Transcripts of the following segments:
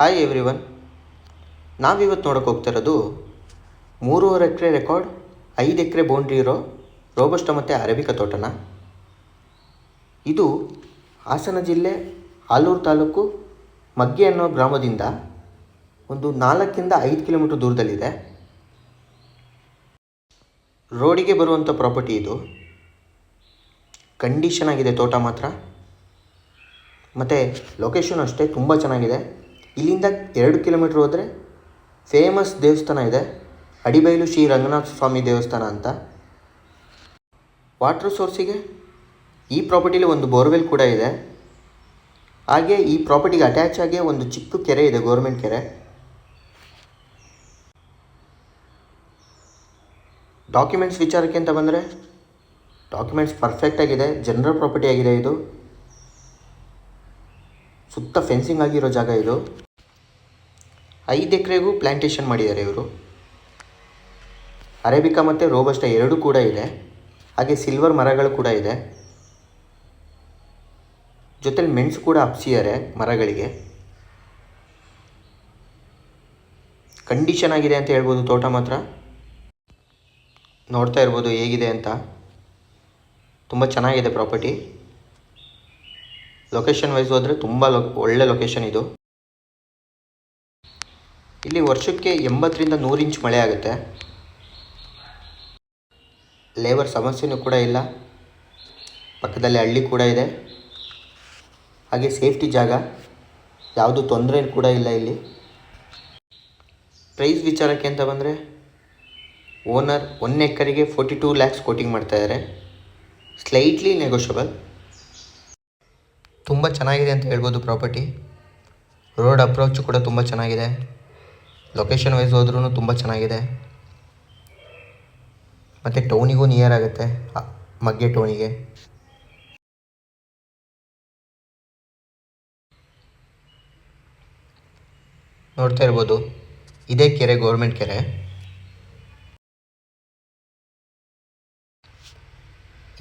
Hi everyone, ನಾವಿವತ್ತು ನೋಡೋಕೆ ಹೋಗ್ತಿರೋದು 3.5 ಎಕರೆ record 5 ಎಕರೆ boundary ಇರೋ ರೋಬಸ್ಟ ಮತ್ತು ಅರೇಬಿಕಾ ತೋಟನ. ಇದು ಹಾಸನ ಜಿಲ್ಲೆ ಆಲೂರು ತಾಲೂಕು ಮಗ್ಗೆ ಅನ್ನೋ ಗ್ರಾಮದಿಂದ ಒಂದು 4ರಿಂದ 5 ಕಿಲೋಮೀಟರ್ ದೂರದಲ್ಲಿದೆ. ರೋಡಿಗೆ ಬರುವಂಥ ಪ್ರಾಪರ್ಟಿ ಇದು. ಕಂಡೀಷನ್ ಆಗಿದೆ ತೋಟ ಮಾತ್ರ, ಮತ್ತು ಲೊಕೇಶನ್ ಅಷ್ಟೇ ತುಂಬ ಚೆನ್ನಾಗಿದೆ. ಇಲ್ಲಿಂದ 2 ಕಿಲೋಮೀಟ್ರ್ ಹೋದರೆ ಫೇಮಸ್ ದೇವಸ್ಥಾನ ಇದೆ, ಅಡಿಬೈಲು ಶ್ರೀ ರಂಗನಾಥ ಸ್ವಾಮಿ ದೇವಸ್ಥಾನ ಅಂತ. ವಾಟರ್ ಸೋರ್ಸಿಗೆ ಈ ಪ್ರಾಪರ್ಟಿಲಿ ಒಂದು ಬೋರ್ವೆಲ್ ಕೂಡ ಇದೆ. ಹಾಗೆ ಈ ಪ್ರಾಪರ್ಟಿಗೆ ಅಟ್ಯಾಚ್ ಆಗಿ ಒಂದು ಚಿಕ್ಕ ಕೆರೆ ಇದೆ, ಗೌರ್ಮೆಂಟ್ ಕೆರೆ. ಡಾಕ್ಯುಮೆಂಟ್ಸ್ ವಿಚಾರಕ್ಕೆ ಅಂತ ಬಂದರೆ ಡಾಕ್ಯುಮೆಂಟ್ಸ್ ಪರ್ಫೆಕ್ಟಾಗಿದೆ. ಜನರಲ್ ಪ್ರಾಪರ್ಟಿ ಆಗಿದೆ. ಇದು ಸುತ್ತ ಫೆನ್ಸಿಂಗ್ ಆಗಿರೋ ಜಾಗ. ಇದು 5 ಎಕರೆಗೂ ಪ್ಲ್ಯಾಂಟೇಷನ್ ಮಾಡಿದ್ದಾರೆ ಇವರು. ಅರೇಬಿಕಾ ಮತ್ತು ರೋಬಸ್ಟ 2 ಕೂಡ ಇದೆ. ಹಾಗೆ ಸಿಲ್ವರ್ ಮರಗಳು ಕೂಡ ಇದೆ. ಜೊತೆಲಿ ಮೆಣಸು ಕೂಡ ಹಬ್ಸಿದ್ದಾರೆ ಮರಗಳಿಗೆ. ಕಂಡೀಷನ್ ಆಗಿದೆ ಅಂತ ಹೇಳ್ಬೋದು ತೋಟ ಮಾತ್ರ. ನೋಡ್ತಾ ಇರ್ಬೋದು ಹೇಗಿದೆ ಅಂತ. ತುಂಬ ಚೆನ್ನಾಗಿದೆ ಪ್ರಾಪರ್ಟಿ. ಲೊಕೇಶನ್ ವೈಸ್ ಹೋದರೆ ತುಂಬ ಒಳ್ಳೆ ಲೊಕೇಶನ್ ಇದು. ಇಲ್ಲಿ ವರ್ಷಕ್ಕೆ 80ರಿಂದ 100 ಇಂಚ್ ಮಳೆ ಆಗುತ್ತೆ. ಲೇಬರ್ ಸಮಸ್ಯೆನೂ ಕೂಡ ಇಲ್ಲ. ಪಕ್ಕದಲ್ಲಿ ಹಳ್ಳಿ ಕೂಡ ಇದೆ. ಹಾಗೆ ಸೇಫ್ಟಿ ಜಾಗ, ಯಾವುದು ತೊಂದರೆ ಕೂಡ ಇಲ್ಲ ಇಲ್ಲಿ. ಪ್ರೈಸ್ ವಿಚಾರಕ್ಕೆ ಅಂತ ಬಂದರೆ ಓನರ್ 1 ಎಕರೆಗೆ 42 ಲ್ಯಾಕ್ಸ್ ಕೋಟಿಂಗ್ ಮಾಡ್ತಾಯಿದ್ದಾರೆ. Slightly negotiable. ತುಂಬ ಚೆನ್ನಾಗಿದೆ ಅಂತ ಹೇಳ್ಬೋದು ಪ್ರಾಪರ್ಟಿ. ರೋಡ್ ಅಪ್ರೋಚ್ ಕೂಡ ತುಂಬ ಚೆನ್ನಾಗಿದೆ. ಲೊಕೇಶನ್ ವೈಸ್ ಹೋದ್ರೂ ತುಂಬ ಚೆನ್ನಾಗಿದೆ. ಮತ್ತು ಟೌನಿಗೂ ನಿಯರ್ ಆಗುತ್ತೆ, ಮಗ್ಗೆ ಟೌನಿಗೆ. ನೋಡ್ತಾ ಇರ್ಬೋದು ಇದೇ ಕೆರೆ, ಗೌರ್ಮೆಂಟ್ ಕೆರೆ.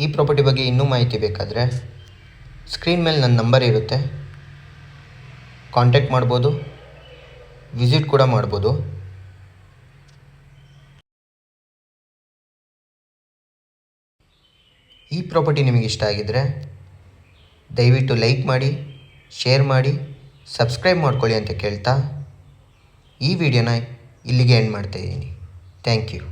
ಈ ಪ್ರಾಪರ್ಟಿ ಬಗ್ಗೆ ಇನ್ನೂ ಮಾಹಿತಿ ಬೇಕಾದರೆ ಸ್ಕ್ರೀನ್ ಮೇಲೆ ನನ್ನ ನಂಬರ್ ಇರುತ್ತೆ, ಕಾಂಟ್ಯಾಕ್ಟ್ ಮಾಡ್ಬೋದು, ವಿಸಿಟ್ ಕೂಡ ಮಾಡ್ಬೋದು. ಈ ಪ್ರಾಪರ್ಟಿ ನಿಮಗೆ ಇಷ್ಟ ಆಗಿದ್ದರೆ ದಯವಿಟ್ಟು ಲೈಕ್ ಮಾಡಿ, ಶೇರ್ ಮಾಡಿ, ಸಬ್ಸ್ಕ್ರೈಬ್ ಮಾಡ್ಕೊಳ್ಳಿ ಅಂತ ಕೇಳ್ತಾ ಈ ವಿಡಿಯೋನ ಇಲ್ಲಿಗೆ ಎಂಡ್ ಮಾಡ್ತಾಯಿದ್ದೀನಿ. Thank you.